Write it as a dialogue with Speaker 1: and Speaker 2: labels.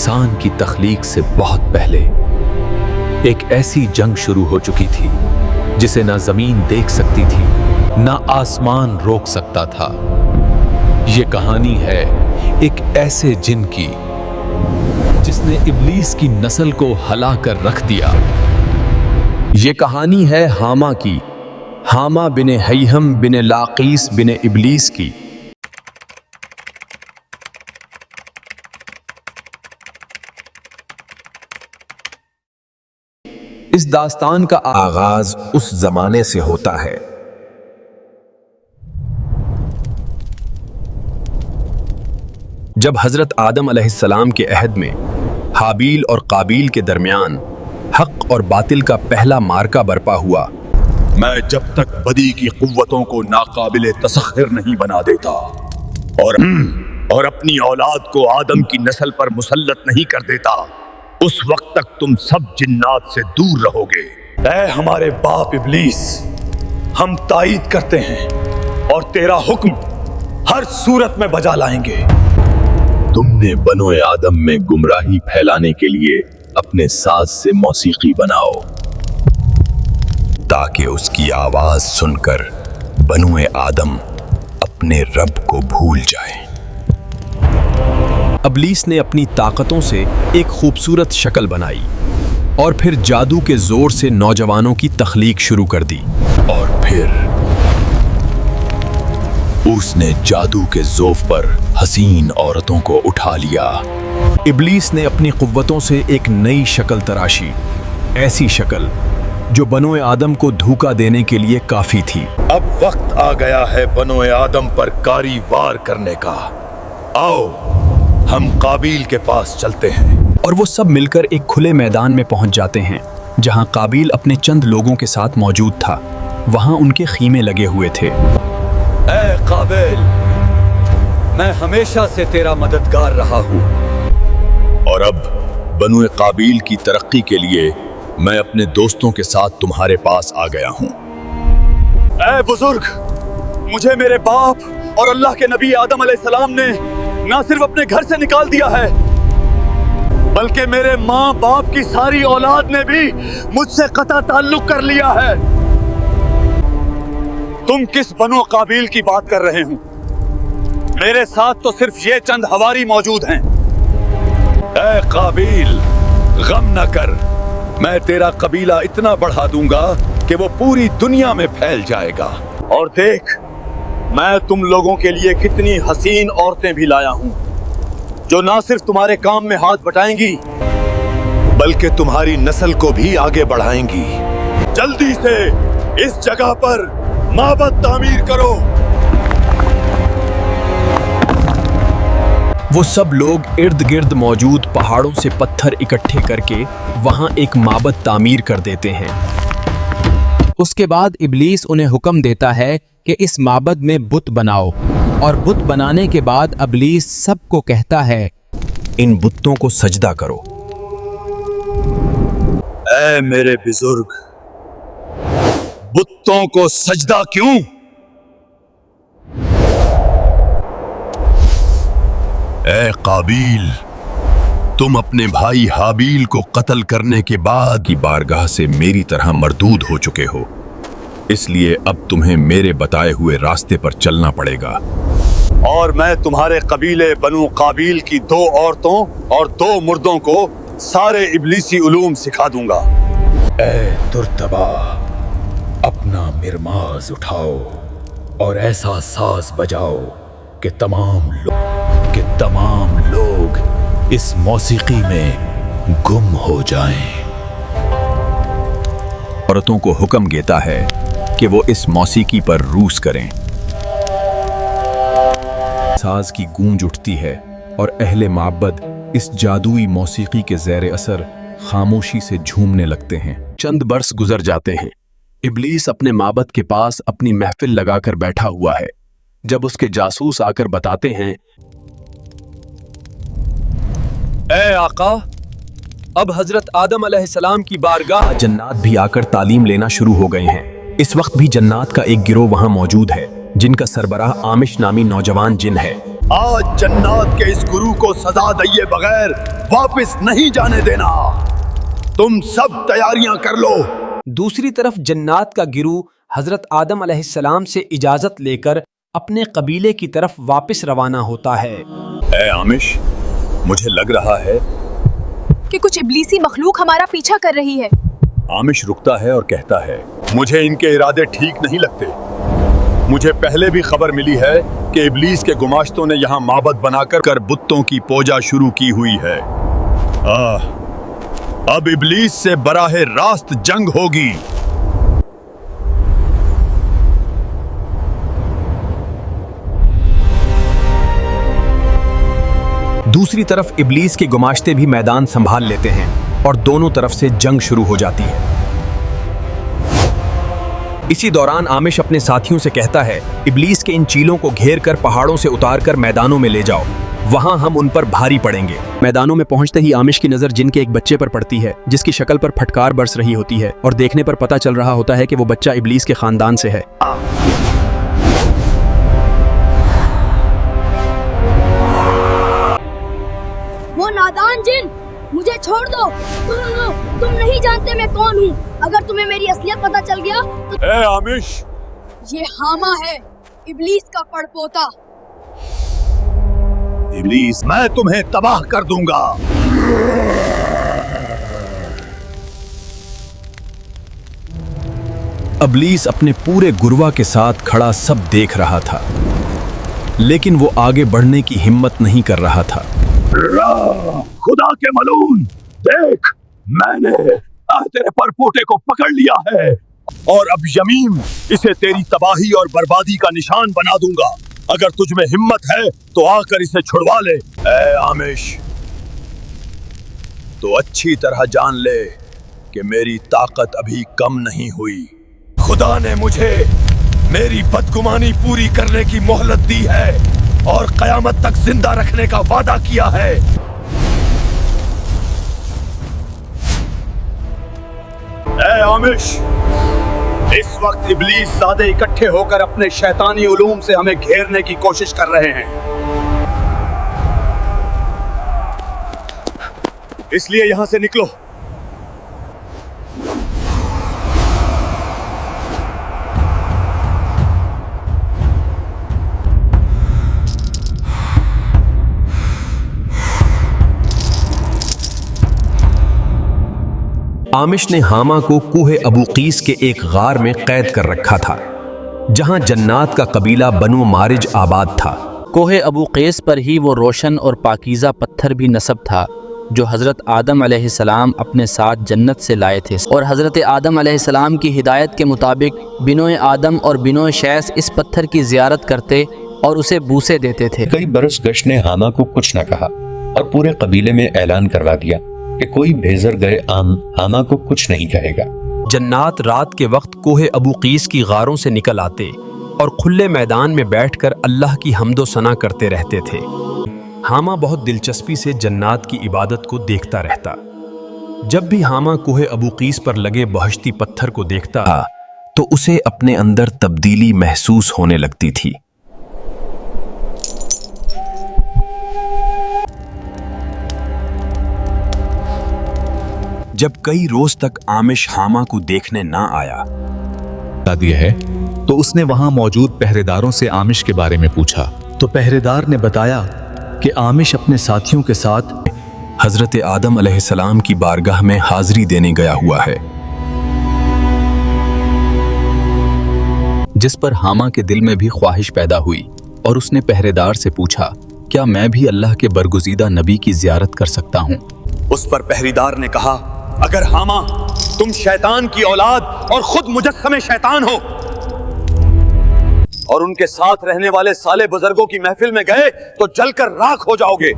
Speaker 1: इंसान की तख्लीक से बहुत पहले एक ऐसी जंग शुरू हो चुकी थी जिसे ना जमीन देख सकती थी ना आसमान रोक सकता था। ये कहानी है एक ऐसे जिन की जिसने इब्लीस की नस्ल को हला कर रख दिया। ये कहानी है हामा की, हामा बिन हैहम बिन लाकीस बिन इब्लीस की। इस दास्तान का आगाज उस जमाने से होता है जब हजरत आदम अलैहिस्सलाम के अहद में हाबील और काबील के दरमियान हक और बातिल का पहला मार्का बरपा हुआ।
Speaker 2: मैं जब तक बदी की कुव्वतों को नाकाबिले तसख्खुर नहीं बना देता और अपनी औलाद को आदम की नस्ल पर मुसल्लत नहीं कर देता, उस वक्त तक तुम सब जिन्नात से दूर रहोगे। ऐ हमारे बाप इब्लीस, हम तायीद करते हैं और तेरा हुक्म हर सूरत में बजा लाएंगे। तुमने बनो आदम में गुमराही फैलाने के लिए अपने साज से मौसीकी बनाओ ताकि उसकी आवाज सुनकर बनो आदम अपने रब को भूल जाए।
Speaker 1: इब्लीस ने अपनी ताकतों से एक खूबसूरत शक्ल बनाई और फिर जादू के जोर से नौजवानों की तख्लीक शुरू कर दी।
Speaker 2: और फिर उसने जादू के जोफ पर हसीन औरतों को उठा लिया।
Speaker 1: इब्लीस ने अपनी कुव्वतों से एक नई शक्ल तराशी, ऐसी शक्ल जो बनो आदम को धोखा देने के लिए काफी थी।
Speaker 2: अब वक्त आ गया है बनो आदम पर कारी वार करने का। आओ हम काबील के पास चलते हैं।
Speaker 1: और वो सब मिलकर एक खुले मैदान में पहुंच जाते हैं जहां काबील अपने चंद लोगों के साथ मौजूद था। वहां उनके खीमे लगे हुए थे।
Speaker 2: ऐ काबिल, मैं हमेशा से तेरा मददगार रहा हूं और अब बनु काबील की तरक्की के लिए मैं अपने दोस्तों के साथ तुम्हारे पास आ गया हूं। ऐ बुजुर्ग, मुझे मेरे बाप और अल्लाह के नबी आदम अलैहिस्सलाम ने ना सिर्फ अपने घर से निकाल दिया है, बल्कि मेरे माँ बाप की सारी औलाद ने भी मुझसे कता ताल्लुक कर लिया है। तुम किस बनो काबील की बात कर रहे हो? मेरे साथ तो सिर्फ ये चंद हवारी मौजूद हैं। ऐ काबील, गम न कर, मैं तेरा कबीला इतना बढ़ा दूंगा कि वो पूरी दुनिया में फैल जाएगा। और देख, मैं तुम लोगों के लिए कितनी हसीन औरतें भी लाया हूं जो ना सिर्फ तुम्हारे काम में हाथ बटाएंगी बल्कि तुम्हारी नस्ल को भी आगे बढ़ाएंगी। जल्दी से इस जगह पर माबद तामीर करो।
Speaker 1: वो सब लोग इर्द गिर्द मौजूद पहाड़ों से पत्थर इकट्ठे करके वहां एक माबद तामीर कर देते हैं।
Speaker 3: उसके बाद इब्लीस उन्हें हुक्म देता है कि इस माबद में बुत बनाओ, और बुत बनाने के बाद इब्लीस सबको कहता है,
Speaker 1: इन बुतों को सजदा करो।
Speaker 2: ऐ मेरे बुजुर्ग, बुतों को सजदा क्यों? ऐ काबील, तुम अपने भाई हाबील को कत्ल करने के बाद की बारगाह से मेरी तरह मरदूद हो चुके हो, इसलिए अब तुम्हें मेरे बताए हुए रास्ते पर चलना पड़ेगा। और मैं तुम्हारे कबीले बनु काबील की 2 औरतों और 2 मुर्दों को सारे इब्लीसी उलूम सिखा दूंगा। ऐ तुर्तबा, अपना मिरमाज उठाओ और ऐसा साज बजाओ कि तमाम लोग इस मौसीकी में गुम हो जाएं।
Speaker 1: औरतों को हुक्म देता है कि वो इस मौसीकी पर रूस करें। साज की गूंज उठती है और अहले माबद इस जादुई मौसीकी के ज़ेर असर खामोशी से झूमने लगते हैं। चंद बरस गुजर जाते हैं। इब्लीस अपने माबद के पास अपनी महफिल लगाकर बैठा हुआ है जब उसके जासूस आकर बताते हैं,
Speaker 2: ऐ आका,
Speaker 1: अब हजरत आदम अलैहिस्सलाम की बारगाह जन्नात भी आकर तालीम लेना शुरू हो गए हैं। इस वक्त भी जन्नात का एक गिरोह वहां मौजूद है जिनका सरबराह आमिश नामी नौजवान जिन है।
Speaker 2: آج جنات کے اس گرو کو سزا دیے بغیر واپس نہیں جانے دینا. تم سب تیاریاں کر لو.
Speaker 4: دوسری طرف جنات کا گروہ حضرت آدم علیہ السلام سے اجازت لے کر اپنے قبیلے کی طرف واپس روانہ ہوتا ہے.
Speaker 2: اے آمش، مجھے لگ رہا ہے
Speaker 5: کہ کچھ ابلیسی مخلوق ہمارا پیچھا کر رہی ہے.
Speaker 2: آمش رکتا ہے اور کہتا ہے مجھے ان کے ارادے ٹھیک نہیں لگتے. مجھے پہلے بھی خبر ملی ہے کہ ابلیس کے گماشتوں نے یہاں معبد بنا کر بتوں کی پوجا شروع کی ہوئی ہے. اب ابلیس سے براہ راست جنگ ہوگی.
Speaker 4: دوسری طرف ابلیس کے گماشتے بھی میدان سنبھال لیتے ہیں اور دونوں طرف سے جنگ شروع ہو جاتی ہے. اسی دوران آمش اپنے ساتھیوں سے کہتا ہے ابلیس کے ان چیلوں کو گھیر کر پہاڑوں سے اتار کر میدانوں میں لے جاؤ، وہاں ہم ان پر بھاری پڑیں گے.
Speaker 6: میدانوں میں پہنچتے ہی آمش کی نظر جن کے ایک بچے پر پڑتی ہے جس کی شکل پر پھٹکار برس رہی ہوتی ہے اور دیکھنے پر پتہ چل رہا ہوتا ہے کہ وہ بچہ ابلیس کے خاندان سے ہے.
Speaker 7: وہ نادان جن، مجھے چھوڑ دو. تم نہیں جانتے میں کون ہوں. اگر تمہیں میری اصلیت پتہ چل گیا تو
Speaker 2: اے آمش،
Speaker 7: یہ حاما ہے، ابلیس کا پڑپوتا.
Speaker 2: ابلیس، میں تمہیں تباہ کر دوں گا.
Speaker 4: ابلیس اپنے پورے گروہ کے ساتھ کھڑا سب دیکھ رہا تھا، لیکن وہ آگے بڑھنے کی ہمت نہیں کر رہا تھا.
Speaker 2: خدا کے ملعون، دیکھ، میں نے تیرے پرپوٹے کو پکڑ لیا ہے اور اب یمیم اسے تیری تباہی اور بربادی کا نشان بنا دوں گا. اگر تجھ میں ہمت ہے تو آ کر اسے چھڑوا لے. اے آمش، تو اچھی طرح جان لے کہ میری طاقت ابھی کم نہیں ہوئی. خدا نے مجھے میری بدگمانی پوری کرنے کی مہلت دی ہے اور قیامت تک زندہ رکھنے کا وعدہ کیا ہے. اے آمش، اس وقت ابلیس زادے اکٹھے ہو کر اپنے شیطانی علوم سے ہمیں گھیرنے کی کوشش کر رہے ہیں. اس لیے یہاں سے نکلو.
Speaker 4: آمش نے حاما کو کوہ ابو قیس کے ایک غار میں قید کر رکھا تھا جہاں جنات کا قبیلہ بنو مارج آباد تھا.
Speaker 8: کوہ ابو قیس پر ہی وہ روشن اور پاکیزہ پتھر بھی نصب تھا جو حضرت آدم علیہ السلام اپنے ساتھ جنت سے لائے تھے، اور حضرت آدم علیہ السلام کی ہدایت کے مطابق بنو آدم اور بنو شیس اس پتھر کی زیارت کرتے اور اسے بوسے دیتے تھے.
Speaker 9: کئی برس گشت نے حاما کو کچھ نہ کہا اور پورے قبیلے میں اعلان کروا دیا کہ کوئی بھیزر گئے عام حاما کو کچھ نہیں کہے گا.
Speaker 4: جنات رات کے وقت کوہ ابو قیس کی غاروں سے نکل آتے اور کھلے میدان میں بیٹھ کر اللہ کی حمد و ثنا کرتے رہتے تھے. حاما بہت دلچسپی سے جنات کی عبادت کو دیکھتا رہتا. جب بھی حاما کوہ ابو قیس پر لگے بہشتی پتھر کو دیکھتا تو اسے اپنے اندر تبدیلی محسوس ہونے لگتی تھی. جب کئی روز تک آمش حاما کو دیکھنے نہ آیا
Speaker 1: دیا ہے تو اس نے وہاں موجود پہرے داروں سے آمش کے بارے میں پوچھا تو پہرے دار نے بتایا کہ آمش اپنے ساتھیوں کے ساتھ
Speaker 4: حضرت آدم علیہ السلام کی بارگاہ میں حاضری دینے گیا ہوا ہے. جس پر حاما کے دل میں بھی خواہش پیدا ہوئی اور اس نے پہرے دار سے پوچھا کیا میں بھی اللہ کے برگزیدہ نبی کی زیارت کر سکتا ہوں؟
Speaker 2: اس پر پہریدار نے کہا اگر حاما تم شیطان کی اولاد اور خود مجسم شیطان ہو اور ان کے ساتھ رہنے والے سالے بزرگوں کی محفل میں گئے تو جل کر راکھ ہو جاؤ گے.